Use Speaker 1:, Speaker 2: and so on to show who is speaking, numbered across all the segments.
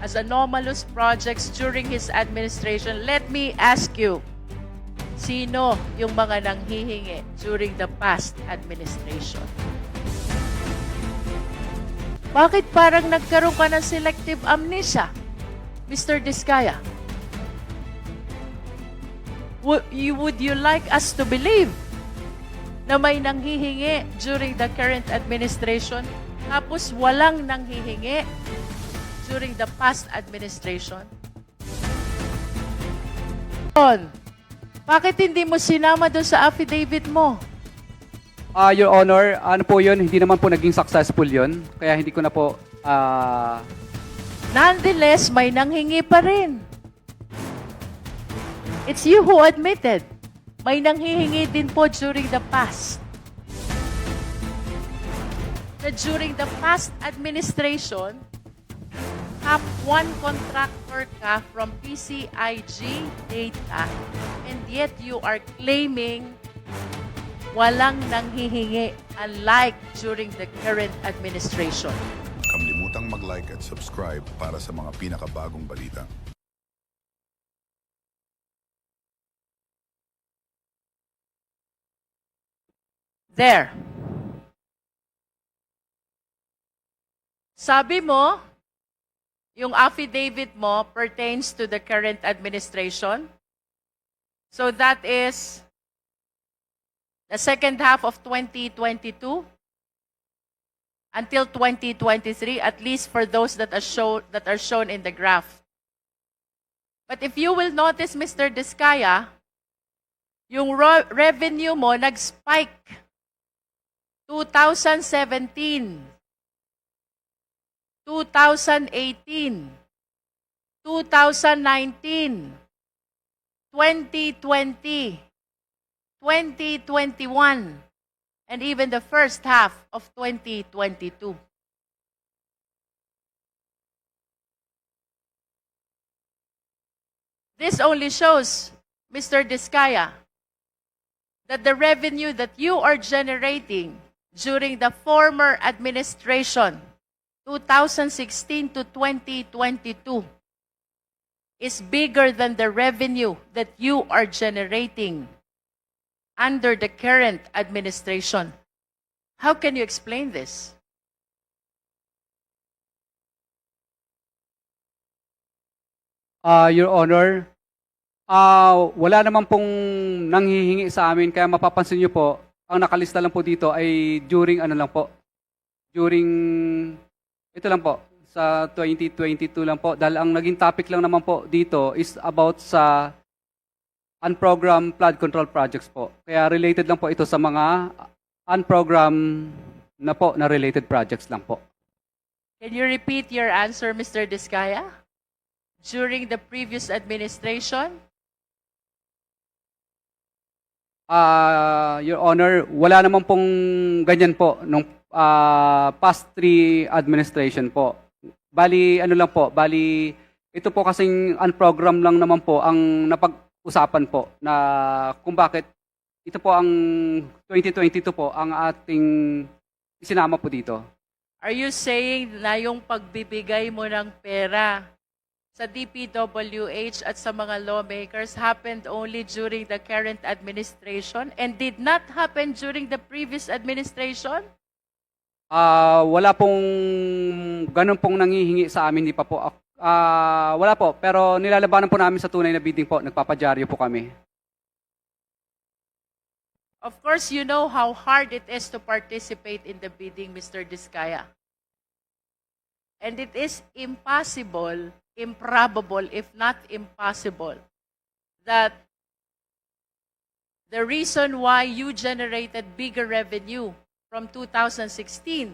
Speaker 1: as anomalous projects during his administration. Let me ask you, sino yung mga nanghihingi during the past administration? Bakit parang nagkaroon ka ng selective amnesia, Mr. Diskaya? Would you like us to believe na may nanghihingi during the current administration tapos walang nanghihingi during the past administration? Bakit hindi mo sinama doon sa affidavit mo?
Speaker 2: Your Honor, ano po yun, hindi naman po naging successful yun. Kaya hindi ko na po,
Speaker 1: Nonetheless, may nanghingi pa rin. It's you who admitted. May nanghihingi din po during the past. Na during the past administration, top 1 contractor ka from PCIG data, and yet you are claiming walang nanghihingi, unlike during the current administration.
Speaker 3: Kalimutang mag-like at subscribe para sa mga pinakabagong balita.
Speaker 1: There. Sabi mo, yung affidavit mo pertains to the current administration. So that is the second half of 2022 until 2023, at least for those that are shown in the graph. But if you will notice, Mr. Diskaya, yung revenue mo nag-spike 2017, 2018, 2019, 2020, 2021, and even the first half of 2022. This only shows, Mr. Diskaya, that the revenue that you are generating during the former administration, 2016 to 2022, is bigger than the revenue that you are generating under the current administration. How can you explain this?
Speaker 2: Your Honor, wala naman pong nanghihingi sa amin. Kaya mapapansin niyo po, ang nakalista lang po dito ay during ito lang po, sa 2022 lang po. Dahil ang naging topic lang naman po dito is about sa unprogrammed flood control projects po. Kaya related lang po ito sa mga unprogrammed na related projects lang po.
Speaker 1: Can you repeat your answer, Mr. Diskaya? During the previous administration?
Speaker 2: Your Honor, wala naman pong ganyan po nung past 3 administration po. Bali, ito po kasing unprogram lang naman po ang napag-usapan po na kung bakit ito po ang 2022 po ang ating isinama po dito.
Speaker 1: Are you saying na yung pagbibigay mo ng pera sa DPWH at sa mga lawmakers happened only during the current administration and did not happen during the previous administration?
Speaker 2: Wala pong ganun pong nanghihingi sa amin, hindi pa po. Wala po, pero nilalabanan po namin sa tunay na bidding po. Nagpapadyaryo po kami.
Speaker 1: Of course, you know how hard it is to participate in the bidding, Mr. Diskaya. And it is impossible, improbable, if not impossible, that the reason why you generated bigger revenue from 2016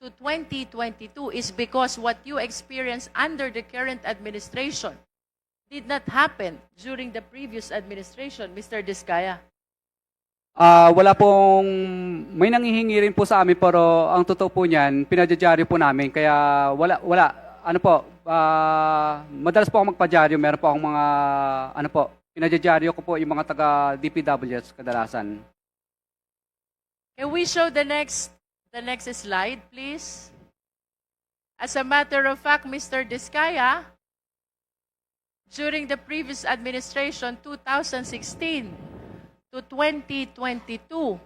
Speaker 1: to 2022 is because what you experienced under the current administration did not happen during the previous administration, Mr. Diskaya.
Speaker 2: Wala pong, may nanghihingi rin po sa amin, pero ang totoo po niyan, pinadyaryo po namin. Kaya wala. Ano po, madalas po ako magpadyaryo. Meron po akong mga, pinadyaryo ko po yung mga taga DPWH kadalasan.
Speaker 1: Can we show the next slide, please? As a matter of fact, Mr. Diskaya, during the previous administration, 2016 to 2022,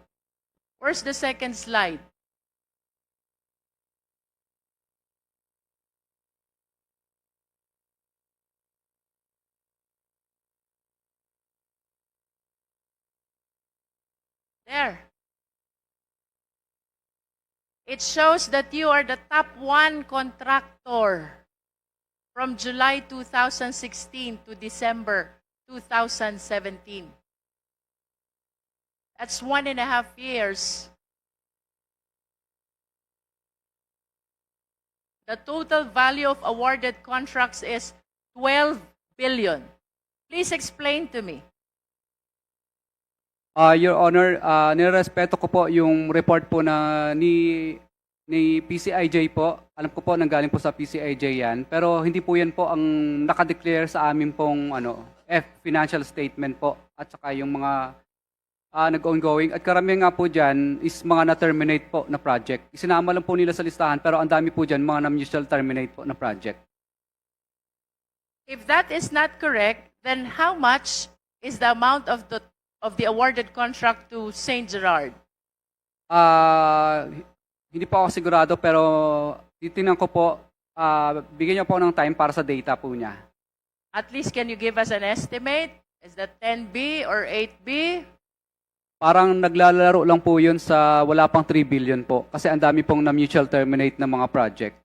Speaker 1: where's the second slide? There. It shows that you are the top one contractor from July 2016 to December 2017. That's 1.5 years. The total value of awarded contracts is 12 billion. Please explain to me.
Speaker 2: Your Honor, nirespeto ko po yung report po na ni PCIJ po. Alam ko po nanggaling po sa PCIJ yan. Pero hindi po yan po ang nakadeclare sa amin pong financial statement po. At saka yung mga nag-ongoing. At karamihan nga po dyan is mga na-terminate po na project. Isinama lang po nila sa listahan pero ang dami po dyan mga na-mutual terminate po na project.
Speaker 1: If that is not correct, then how much is the amount of the awarded contract to St. Gerard?
Speaker 2: Hindi po ako sigurado pero titingnan ko po, bigyan niyo po ng time para sa data po niya.
Speaker 1: At least can you give us an estimate? Is that 10B or 8B?
Speaker 2: Parang naglalaro lang po yun sa wala pang 3 billion po kasi ang dami pong na-mutual terminate na mga project.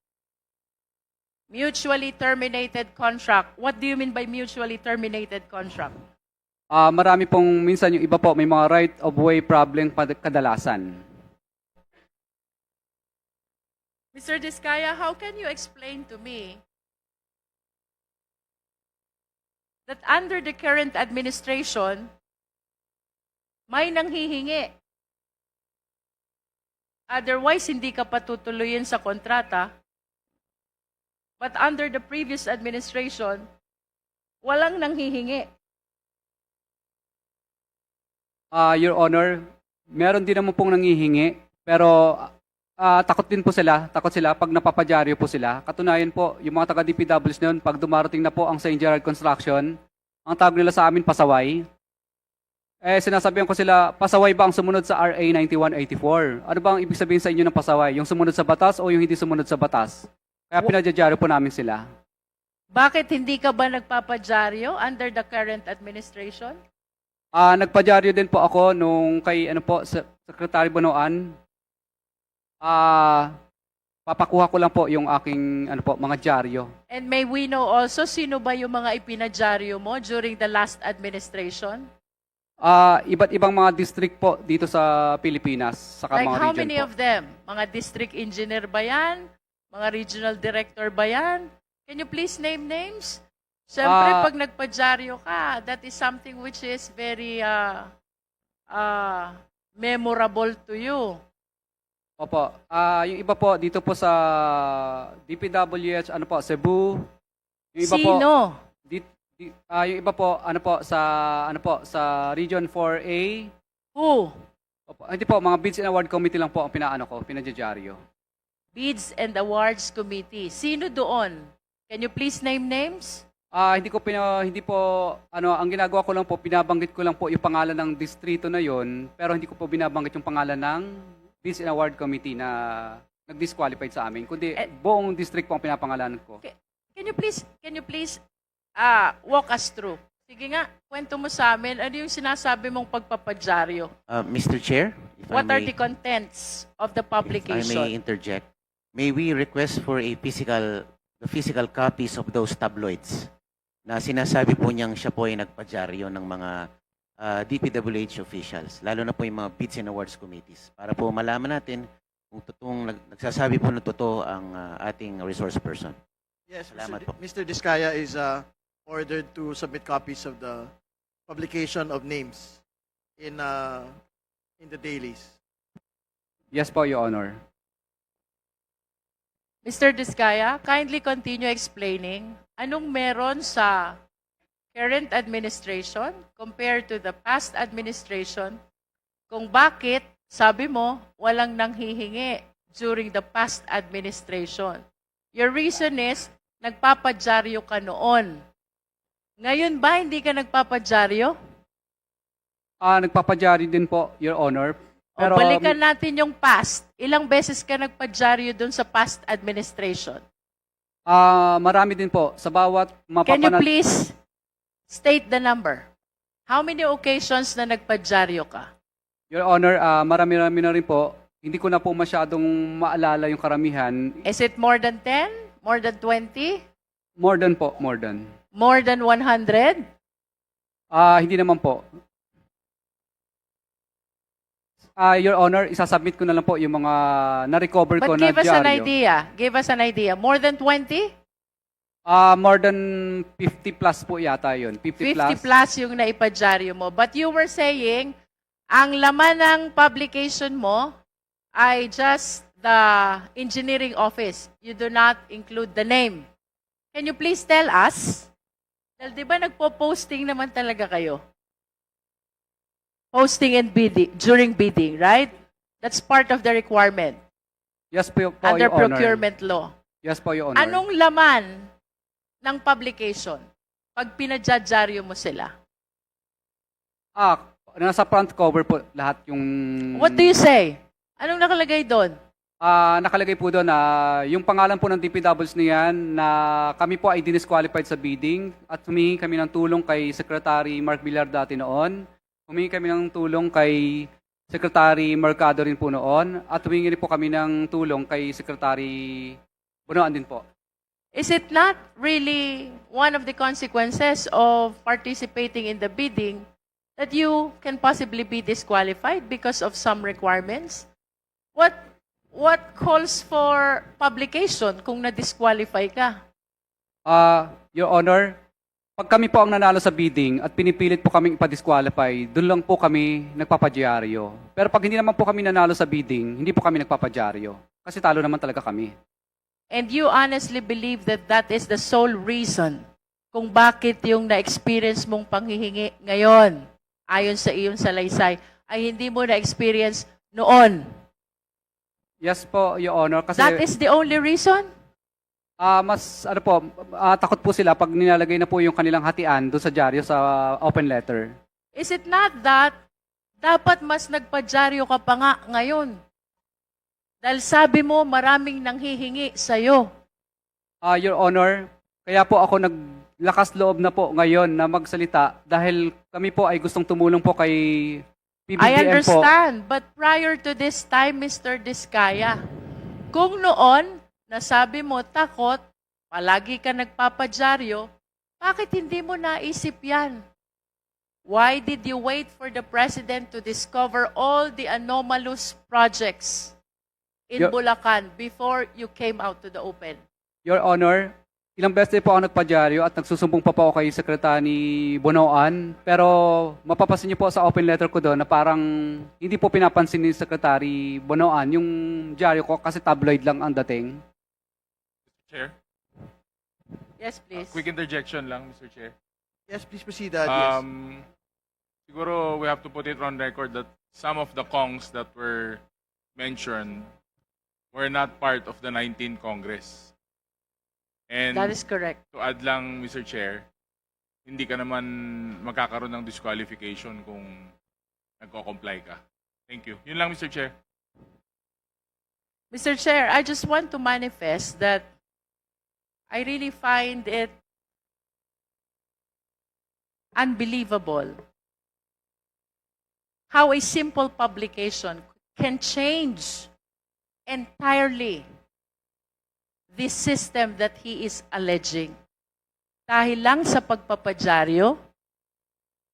Speaker 1: Mutually terminated contract. What do you mean by mutually terminated contract?
Speaker 2: Marami pong minsan yung iba po may mga right of way problem kadalasan.
Speaker 1: Mr. Diskaya, how can you explain to me that under the current administration, may nanghihingi? Otherwise, hindi ka patutuloyin sa kontrata. But under the previous administration, walang nanghihingi.
Speaker 2: Your Honor, meron din naman pong nangihingi, pero takot din po sila, takot sila pag napapadyaryo po sila. Katunayan po, yung mga taga-DPWs noon, pag dumarating na po ang St. Gerard Construction, ang tawag nila sa amin, pasaway. Sinasabihan ko sila, pasaway ba ang sumunod sa RA 9184? Ano ba ang ibig sabihin sa inyo ng pasaway? Yung sumunod sa batas o yung hindi sumunod sa batas? Kaya pinadyaryo po namin sila.
Speaker 1: Bakit hindi ka ba nagpapadyaryo under the current administration?
Speaker 2: Nagpadyaryo din po ako nung kay Secretary Bonoan. Papakuha ko lang po yung aking mga dyaryo.
Speaker 1: And may we know also sino ba yung mga ipinadyaryo mo during the last administration?
Speaker 2: Iba't ibang mga district po dito sa Pilipinas, saka
Speaker 1: Like
Speaker 2: mga
Speaker 1: how
Speaker 2: region
Speaker 1: many
Speaker 2: po.
Speaker 1: of them? Mga district engineer ba yan? Mga regional director ba yan? Can you please name names? Siyempre, pag nagpadyaryo ka, that is something which is very memorable to you.
Speaker 2: Opo. Yung iba po dito po sa DPWH, Cebu. Yung iba po
Speaker 1: Sino?
Speaker 2: yung iba po sa Region 4A.
Speaker 1: Who?
Speaker 2: Opo, hindi po, mga bids and award committee lang po ang pinadyaryo.
Speaker 1: Bids and Awards Committee. Sino doon? Can you please name names?
Speaker 2: Hindi po ang ginagawa ko lang po, binabanggit ko lang po yung pangalan ng distrito na yon, pero hindi ko po binabanggit yung pangalan ng Bids and Award Committee na nag-disqualified sa amin, kundi buong district po ang pinapangalanan ko.
Speaker 1: Can you please walk us through? Sige nga, kwento mo sa amin, ano yung sinasabi mong pagpapadyaryo?
Speaker 4: Mr. Chair, if
Speaker 1: What
Speaker 4: I
Speaker 1: are
Speaker 4: may,
Speaker 1: the contents of the
Speaker 4: if I may
Speaker 1: publication?
Speaker 4: interject, may we request for the physical copies of those tabloids na sinasabi po niyang siya po ay nagpadyaryo ng mga DPWH officials, lalo na po yung mga Bids and Awards Committees, para po malaman natin kung totoong nagsasabi po ng totoo ang ating resource person.
Speaker 5: Yes,
Speaker 4: Salamat po.
Speaker 5: Mr. Diskaya is ordered to submit copies of the publication of names in the dailies.
Speaker 2: Yes po, Your Honor.
Speaker 1: Mr. Diskaya, kindly continue explaining anong meron sa current administration compared to the past administration kung bakit, sabi mo, walang nanghihingi during the past administration. Your reason is, nagpapadyaryo ka noon. Ngayon ba, hindi ka nagpapadyaryo?
Speaker 2: Nagpapadyari din po, Your Honor.
Speaker 1: O balikan natin yung past. Ilang beses ka nagpadyaryo dun sa past administration?
Speaker 2: Marami din po. Sa bawat
Speaker 1: Can you
Speaker 2: mapapanat...
Speaker 1: please state the number? How many occasions na nagpadyaryo ka?
Speaker 2: Your Honor, marami-rami na rin po. Hindi ko na po masyadong maalala yung karamihan.
Speaker 1: Is it more than 10? More than 20?
Speaker 2: More than po, more than.
Speaker 1: More than 100?
Speaker 2: Hindi naman po. Your Honor, isasubmit ko na lang po yung mga na-recover ko
Speaker 1: But
Speaker 2: na
Speaker 1: give us an
Speaker 2: dyaryo.
Speaker 1: idea. Give us an idea. More than 20?
Speaker 2: More than 50 plus po yata yun. 50
Speaker 1: 50 plus yung naipadyaryo mo. But you were saying, ang laman ng publication mo ay just the engineering office. You do not include the name. Can you please tell us? Dahil di ba nagpo-posting naman talaga kayo? Posting and bidding, during bidding, right? That's part of the requirement
Speaker 2: Yes po,
Speaker 1: under
Speaker 2: Your Honor.
Speaker 1: procurement law.
Speaker 2: Yes po, Your Honor.
Speaker 1: Anong laman ng publication pag pinadyaryo mo sila?
Speaker 2: Nasa front cover po lahat yung...
Speaker 1: What do you say? Anong nakalagay doon?
Speaker 2: Nakalagay po doon na yung pangalan po ng DPWs niyan na kami po ay disqualified sa bidding at humingi kami ng tulong kay Secretary Mark Villar dati noon. Humingi kami ng tulong kay Secretary Mercado rin po noon at humingi rin po kami ng tulong kay Secretary Bunoan din po.
Speaker 1: Is it not really one of the consequences of participating in the bidding that you can possibly be disqualified because of some requirements? What calls for publication kung na-disqualify ka?
Speaker 2: Your Honor, pag kami po ang nanalo sa bidding at pinipilit po kaming ipa-disqualify, doon lang po kami nagpapadyaryo. Pero pag hindi naman po kami nanalo sa bidding, hindi po kami nagpapadyaryo. Kasi talo naman talaga kami.
Speaker 1: And you honestly believe that that is the sole reason kung bakit yung na-experience mong panghihingi ngayon, ayon sa iyong salaysay, ay hindi mo na-experience noon?
Speaker 2: Yes po, Your Honor. Kasi
Speaker 1: That is the only reason?
Speaker 2: takot po sila pag nilalagay na po yung kanilang hatian doon sa dyaryo sa open letter.
Speaker 1: Is it not that dapat mas nagpadyaryo ka pa nga ngayon? Dahil sabi mo maraming nanghihingi sa'yo.
Speaker 2: Your Honor, kaya po ako naglakas loob na po ngayon na magsalita dahil kami po ay gustong tumulong po kay PBBM
Speaker 1: I
Speaker 2: po.
Speaker 1: understand, but prior to this time, Mr. Diskaya, kung noon, nasabi mo takot, palagi ka nagpapadyaryo, bakit hindi mo naisip yan? Why did you wait for the President to discover all the anomalous projects in Bulacan before you came out to the open?
Speaker 2: Your Honor, ilang beses po ako nagpadyaryo at nagsusumbong pa po ako kay Secretary Bonoan, pero mapapasin niyo po sa open letter ko doon na parang hindi po pinapansin ni Secretary Bonoan yung dyaryo ko kasi tabloid lang ang dating.
Speaker 6: Chair,
Speaker 1: Yes, please.
Speaker 6: quick interjection lang, Mr. Chair.
Speaker 5: Yes, please proceed, yes.
Speaker 6: Siguro we have to put it on record that some of the Kongs that were mentioned were not part of the 19th Congress. And
Speaker 1: That is correct.
Speaker 6: to add lang, Mr. Chair, hindi ka naman magkakaroon ng disqualification kung nagko-comply ka. Thank you. Yun lang, Mr. Chair.
Speaker 1: Mr. Chair, I just want to manifest that I really find it unbelievable how a simple publication can change entirely this system that he is alleging. Dahil lang sa pagpapadyaryo,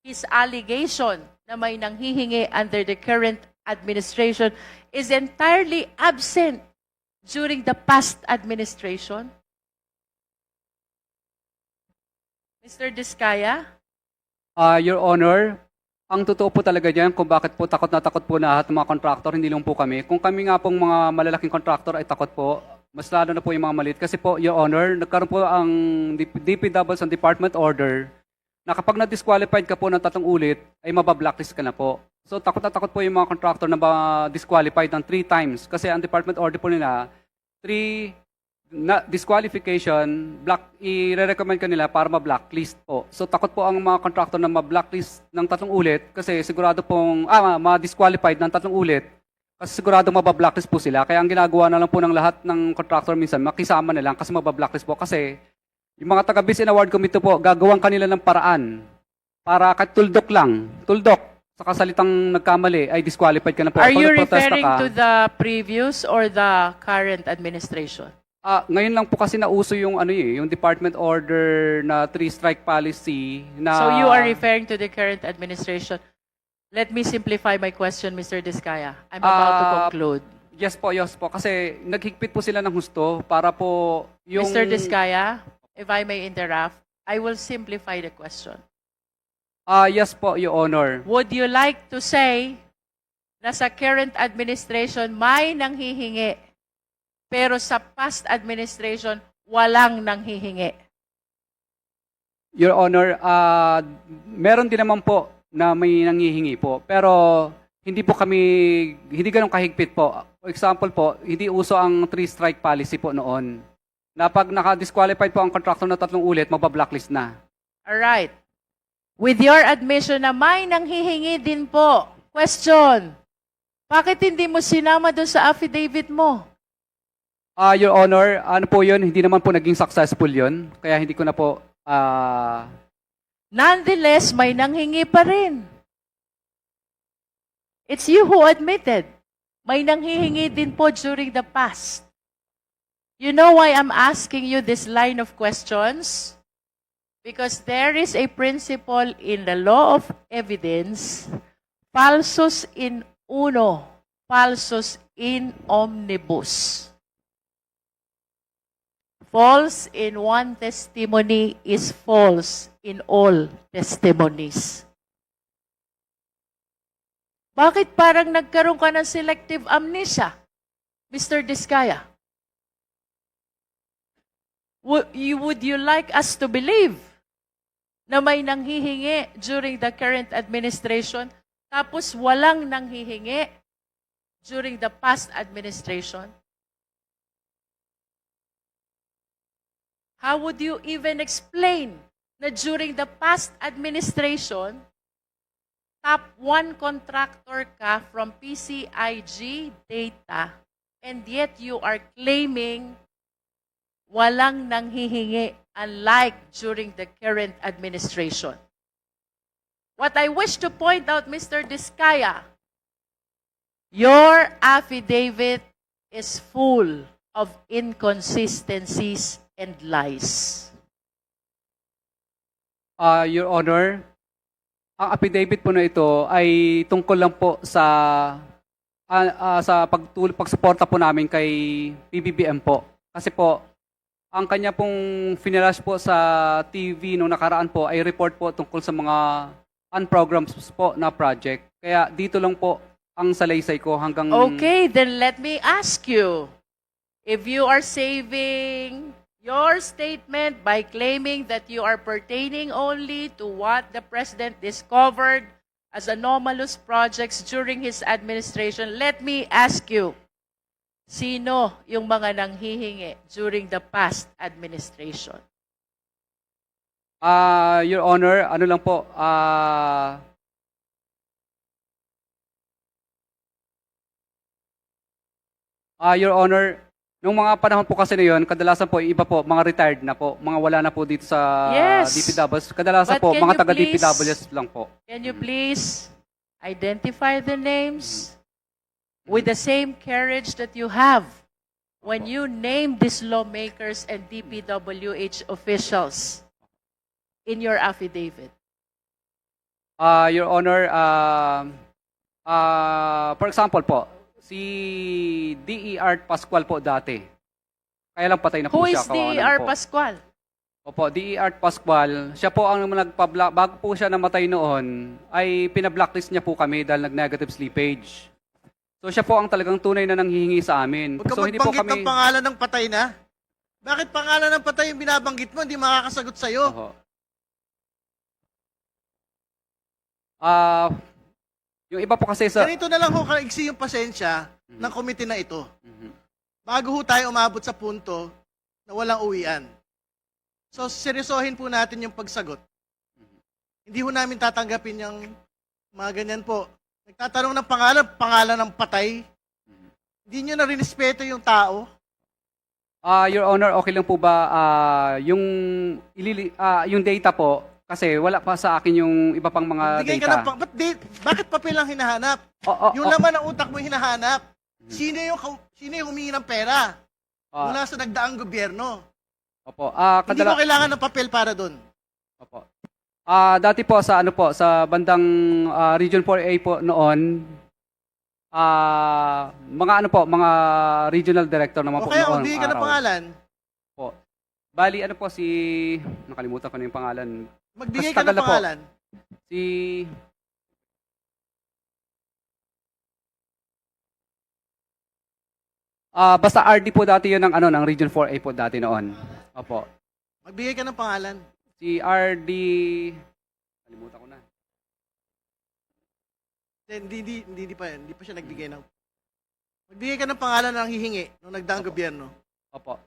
Speaker 1: his allegation na may nanghihingi under the current administration is entirely absent during the past administration. Mr. Diskaya?
Speaker 2: Your Honor, ang totoo po talaga dyan kung bakit po takot na takot po na lahat ng mga contractor, hindi lang po kami. Kung kami nga pong mga malalaking contractor ay takot po, mas lalo na po yung mga maliit. Kasi po, Your Honor, nagkaroon po ang DPWs ang department order na kapag na-disqualified ka po ng 3 ulit, ay mabablacklist ka na po. So takot na takot po yung mga contractor na ma-disqualified ng 3 times. Kasi ang department order po nila, 3 disqualification, i-recommend ka nila para ma-blacklist po. So takot po ang mga contractor na ma-blacklist ng 3 ulit kasi sigurado pong, ma-disqualified ng 3 ulit kasi sigurado mabablacklist po sila. Kaya ang ginagawa na lang po ng lahat ng contractor minsan, makisama na lang kasi mabablacklist po. Kasi yung mga taga-Biz and Award Committee po, gagawang kanila ng paraan para tuldok lang, tuldok, sa kasalitang nagkamali ay disqualified ka na po.
Speaker 1: Are
Speaker 2: Kung
Speaker 1: you
Speaker 2: nagprotesta
Speaker 1: referring
Speaker 2: ka,
Speaker 1: to the previous or the current administration?
Speaker 2: ngayon lang po kasi nauso yung yung department order na 3-strike policy na
Speaker 1: So you are referring to the current administration. Let me simplify my question, Mr. Diskaya. I'm about to conclude.
Speaker 2: Yes po kasi naghigpit po sila ng husto para po yung
Speaker 1: Mr. Diskaya, if I may interrupt, I will simplify the question.
Speaker 2: Yes po, Your Honor.
Speaker 1: Would you like to say na sa current administration may nanghihingi, pero sa past administration walang nanghihingi?
Speaker 2: Your Honor, meron din naman po na may nanghihingi po, pero hindi ganun kahigpit po. For example po, hindi uso ang 3-strike policy po noon. Na pag naka-disqualified po ang contractor na 3 ulit, magba-blacklist na.
Speaker 1: Alright. With your admission na may nanghihingi din po, question, bakit hindi mo sinama doon sa affidavit mo?
Speaker 2: Your Honor, ano po yun? Hindi naman po naging successful yun. Kaya hindi ko na po,
Speaker 1: Nonetheless, may nanghingi pa rin. It's you who admitted. May nanghihingi din po during the past. You know why I'm asking you this line of questions? Because there is a principle in the law of evidence, falsus in uno, falsus in omnibus. False in one testimony is false in all testimonies. Bakit parang nagkaroon ka ng selective amnesia, Mr. Diskaya? Would you like us to believe na may nanghihingi during the current administration tapos walang nanghihingi during the past administration? How would you even explain na during the past administration, top 1 contractor ka from PCIG data, and yet you are claiming walang nanghihingi unlike during the current administration? What I wish to point out, Mr. Diskaya, your affidavit is full of inconsistencies and lies.
Speaker 2: Your Honor, ang affidavit po na ito ay tungkol lang po sa pagsuporta po namin kay PBBM po. Kasi po, ang kanya pong finirash po sa TV nung nakaraan po ay report po tungkol sa mga unprograms po na project. Kaya dito lang po ang salaysay ko hanggang...
Speaker 1: Okay, then let me ask you, if you are saving your statement by claiming that you are pertaining only to what the President discovered as anomalous projects during his administration, let me ask you, sino yung mga nanghihingi during the past administration?
Speaker 2: Your Honor, ano lang po, Your Honor, nung mga panahon po kasi na yun, kadalasan po, iba po, mga retired na po, mga wala na po dito sa
Speaker 1: Yes.
Speaker 2: DPWs. Kadalasan
Speaker 1: But
Speaker 2: po,
Speaker 1: can
Speaker 2: mga
Speaker 1: you
Speaker 2: taga-DPWs lang po.
Speaker 1: Can you please identify the names with the same courage that you have when you name these lawmakers and DPWH officials in your affidavit?
Speaker 2: Your Honor, for example po, si D.E.R. Pascual po dati. Kaya lang patay na po
Speaker 1: Who
Speaker 2: siya.
Speaker 1: is
Speaker 2: kawawa naman
Speaker 1: D.R.
Speaker 2: po.
Speaker 1: Pascual?
Speaker 2: Opo, D.E.R. Pascual. Siya po ang bago po siya namatay noon, ay pina-blacklist niya po kami dahil nag-negative slippage. So siya po ang talagang tunay na nanghihingi sa amin.
Speaker 5: Huwag ka
Speaker 2: So hindi po
Speaker 5: magbanggit
Speaker 2: kami...
Speaker 5: ng pangalan ng patay na. Bakit pangalan ng patay yung binabanggit mo? Hindi makakasagot sa'yo.
Speaker 2: Oho. Yung iba po kasi sa...
Speaker 5: Ganito na lang ho kaigsi yung pasensya ng komite na ito.
Speaker 2: Mhm.
Speaker 5: Bago ho tayo umabot sa punto na walang uwian. So, seryosohin po natin yung pagsagot. Hindi ho namin tatanggapin yung mga ganyan po. Nagtatanong ng pangalan ng patay. Hindi nyo na rinespeto yung tao.
Speaker 2: Your Honor, okay lang po ba yung yung data po kasi wala pa sa akin yung iba pang mga
Speaker 5: Bigay ka
Speaker 2: data.
Speaker 5: ng bakit papel ang hinahanap? Yung laman ng utak mo hinahanap. Sino yung humingi ng pera? Mula sa nagdaang gobyerno.
Speaker 2: Opo.
Speaker 5: Hindi ko kailangan ng papel para doon.
Speaker 2: Opo. Dati po sa sa bandang Region 4A po noon, mga regional director naman po
Speaker 5: Okay,
Speaker 2: noon.
Speaker 5: magbigay ka ng pangalan.
Speaker 2: Po. Bali nakalimutan ko na yung pangalan.
Speaker 5: Magbigay
Speaker 2: Mas
Speaker 5: ka
Speaker 2: tagal
Speaker 5: ng
Speaker 2: na po.
Speaker 5: pangalan.
Speaker 2: Si basta RD po dati 'yun ng Region 4A po dati noon. Opo.
Speaker 5: Magbigay ka ng pangalan.
Speaker 2: Si RD kalimutan ko na.
Speaker 5: Hindi pa siya nagbigay ng... Magbigay ka ng pangalan ng hihingi nung nagdaang gobyerno.
Speaker 2: Opo.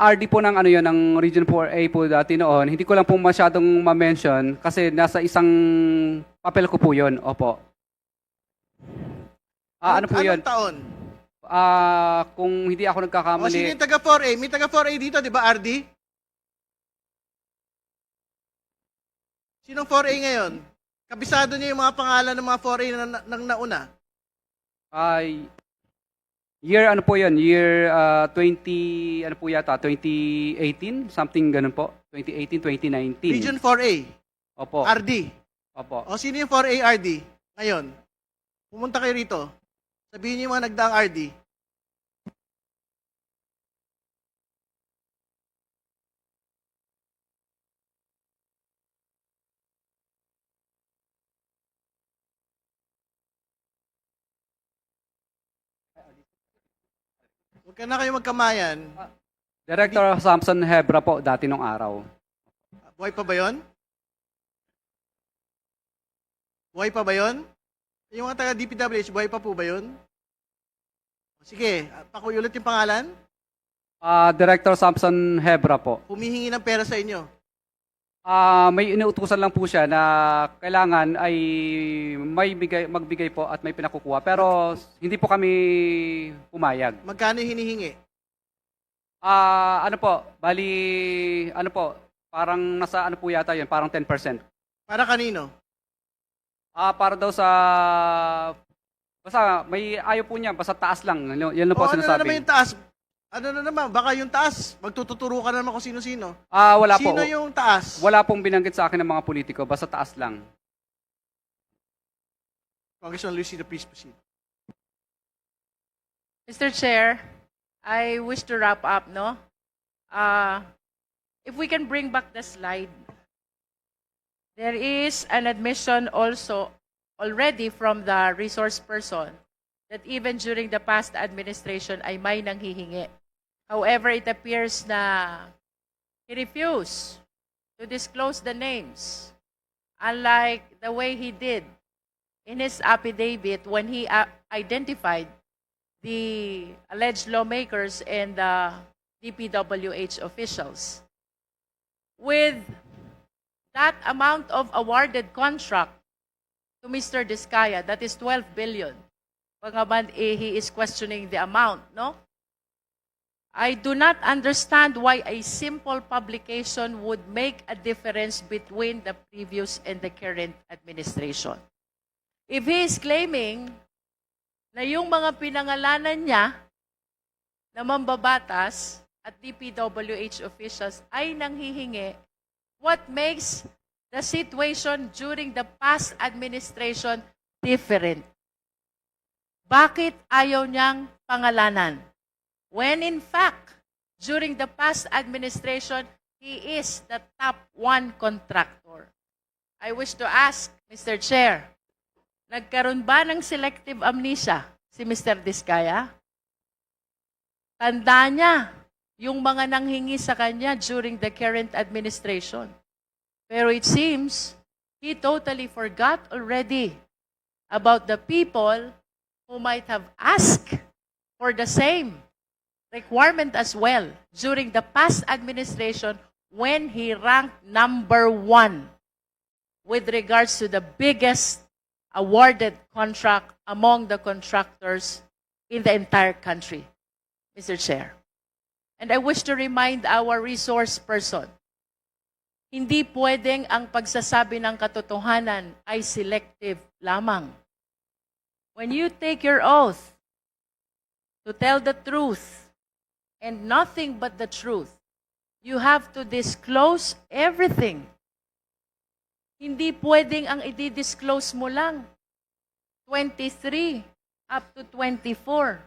Speaker 2: RD po ng ng Region 4A po dati noon. Hindi ko lang po masyadong ma-mention kasi nasa isang papel ko po 'yon. Opo. Ano po 'yon?
Speaker 5: Anong taon?
Speaker 2: Kung hindi ako
Speaker 5: O, sino
Speaker 2: nagkakamali,
Speaker 5: yung taga 4A? May taga 4A dito, di ba, RD? Sinong 4A ngayon? Kabisado niyo yung mga pangalan ng mga 4A nang nauna.
Speaker 2: year ano po 'yon? Year 20 ano po yata 2018, something ganun po. 2018, 2019.
Speaker 5: Region 4A,
Speaker 2: Opo.
Speaker 5: RD.
Speaker 2: Opo.
Speaker 5: O, sino yung 4A RD? Ngayon, pumunta kayo rito. Sabihin niyo yung mga nagdaang RD. Huwag ka na kayo magkamayan.
Speaker 2: Director Samson Hebra po dati nung araw.
Speaker 5: Buhay pa ba yun? Buhay pa ba yun? Yung mga taga DPWH, buhay pa po ba yun? Sige, pakiulit yung pangalan.
Speaker 2: Director Samson Hebra po.
Speaker 5: Humihingi ng pera sa inyo.
Speaker 2: May inuutusan lang po siya na kailangan ay magbigay po at may pinakukuha. Pero hindi po kami pumayag.
Speaker 5: Magkano yung hinihingi?
Speaker 2: Ano po, bali, ano po, parang nasa ano po yata yun, parang 10%.
Speaker 5: Para kanino?
Speaker 2: Para daw sa, basta may ayaw po niya, basta taas lang. Yan lang po
Speaker 5: Ano na naman
Speaker 2: sinasabi.
Speaker 5: yung taas? Ano na naman? Baka yung taas, magtututuro ka na naman kung sino-sino.
Speaker 2: Wala po.
Speaker 5: Sino yung taas?
Speaker 2: Wala pong binanggit sa akin ng mga politiko, basta taas lang.
Speaker 5: Congressman Lucido, please proceed.
Speaker 1: Mr. Chair, I wish to wrap up, no? If we can bring back the slide. There is an admission also already from the resource person that even during the past administration ay may nanghihingi. However, it appears na he refused to disclose the names, unlike the way he did in his affidavit when he identified the alleged lawmakers and the DPWH officials. With that amount of awarded contract to Mr. Diskaya, that is 12 billion. Bagaman he is questioning the amount, no? I do not understand why a simple publication would make a difference between the previous and the current administration. If he is claiming na yung mga pinangalanan niya na mambabatas at DPWH officials ay nanghihingi, what makes the situation during the past administration different? Bakit ayaw niyang pangalanan? When in fact, during the past administration, he is the top one contractor. I wish to ask, Mr. Chair, nagkaroon ba ng selective amnesia si Mr. Diskaya? Tanda niya yung mga nanghingi sa kanya during the current administration. Pero it seems he totally forgot already about the people who might have asked for the same requirement as well during the past administration when he ranked #1 with regards to the biggest awarded contract among the contractors in the entire country, Mr. Chair. And I wish to remind our resource person, hindi pwedeng ang pagsasabi ng katotohanan ay selective lamang. When you take your oath to tell the truth and nothing but the truth, you have to disclose everything. Hindi pwedeng ang i-disclose mo lang 23 up to 24.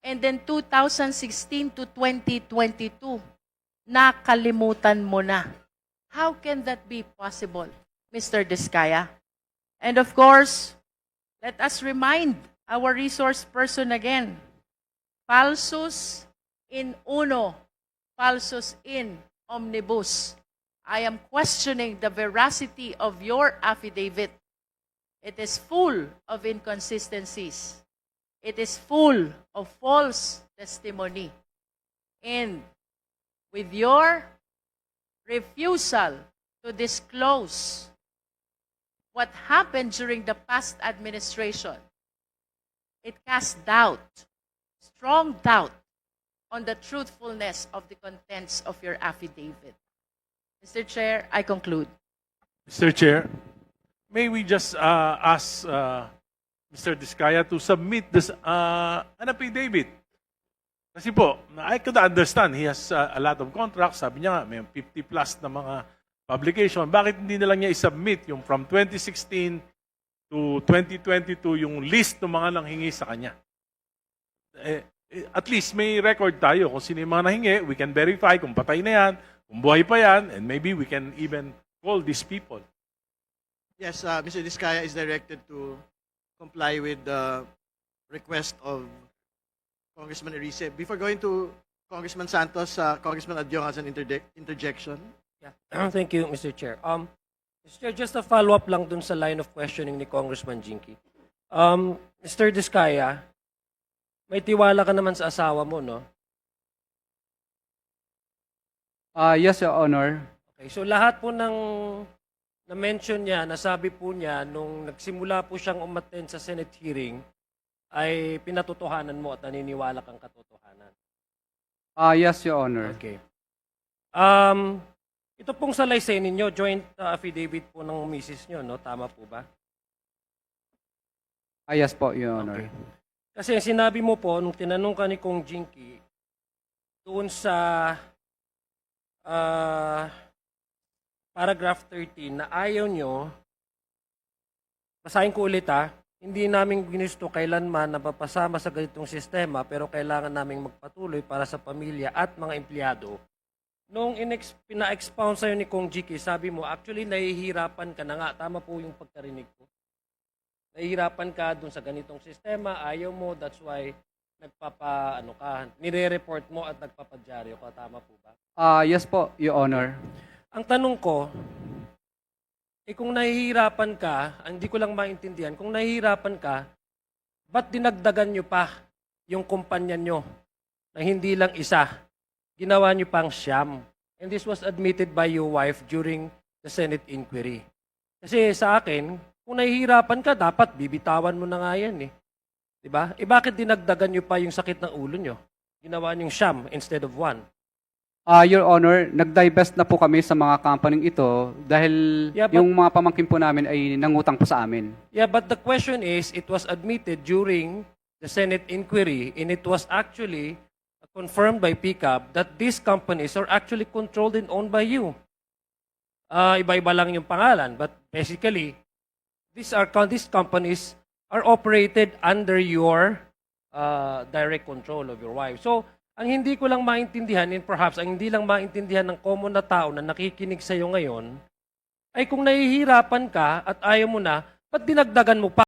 Speaker 1: And then 2016 to 2022, nakalimutan mo na. How can that be possible, Mr. Diskaya? And of course, let us remind our resource person again, falsus in uno, falsus in omnibus. I am questioning the veracity of your affidavit. It is full of inconsistencies. It is full of false testimony. And with your refusal to disclose what happened during the past administration, it casts doubt, strong doubt, on the truthfulness of the contents of your affidavit. Mr. Chair, I conclude.
Speaker 7: Mr. Chair, may we just ask Mr. Diskaya to submit this an affidavit? Kasi po, I could understand, he has a lot of contracts. Sabi niya nga, may 50 plus na mga publication. Bakit hindi na lang niya i-submit yung from 2016 to 2022 yung list ng mga nanghingi sa kanya? At least may record tayo kung sino yung mga nahingi. We can verify kung patay na yan, kung buhay pa yan, and maybe we can even call these people.
Speaker 5: Yes, Mr. Diskaya is directed to comply with the request of Congressman Erice. Before going to Congressman Santos, Congressman Adyong has an interjection.
Speaker 8: Yeah. Thank you, Mr. Chair. Mr. Chair, just a follow-up lang dun sa line of questioning ni Congressman Jinky. Mr. Diskaya, may tiwala ka naman sa asawa mo, no?
Speaker 2: Yes, Your Honor.
Speaker 8: Okay, so lahat po ng na-mention niya, nasabi po niya, nung nagsimula po siyang umattend sa Senate hearing, ay pinatotohanan mo at naniniwala kang katotohanan.
Speaker 2: Yes, Your Honor.
Speaker 8: Okay. Ito pong salaysay ninyo, joint affidavit po ng misis nyo, no? Tama po ba?
Speaker 2: Yes po, Your Honor.
Speaker 8: Okay. Kasi sinabi mo po, nung tinanong ka ni Kong Jinky, doon sa paragraph 13 na ayaw nyo, basahin ko ulit hindi namin ginusto kailanman na papasama sa ganitong sistema pero kailangan naming magpatuloy para sa pamilya at mga empleyado. Nung pina-expound sa'yo ni Kong Jinky, sabi mo, actually nahihirapan ka na nga. Tama po yung pagkarinig ko. Nahihirapan ka dun sa ganitong sistema, ayaw mo, that's why nire-report mo at nagpapadyaryo ka. Tama po ba?
Speaker 2: Yes po, Your Honor.
Speaker 8: Ang tanong ko, kung nahihirapan ka, hindi ko lang maintindihan, kung nahihirapan ka, ba't dinagdagan nyo pa yung kumpanya nyo na hindi lang isa? Ginawa nyo pang siyam. And this was admitted by your wife during the Senate inquiry. Kasi sa akin, kung nahihirapan ka, dapat bibitawan mo na nga yan. Diba? Bakit dinagdagan nyo pa yung sakit ng ulo nyo? Ginawa nyo siyam instead of one.
Speaker 2: Your Honor, nag-divest na po kami sa mga company ito dahil yung mga pamangkin po namin ay nangutang po sa amin.
Speaker 8: Yeah, but the question is, it was admitted during the Senate inquiry and it was actually confirmed by PCAB that these companies are actually controlled and owned by you. Iba-iba lang yung pangalan, but basically, these companies are operated under your direct control of your wife. So, ang hindi ko lang maintindihan, and perhaps ang hindi lang maintindihan ng common na tao na nakikinig sa iyo ngayon, ay kung nahihirapan ka at ayaw mo na, ba't dinagdagan mo pa?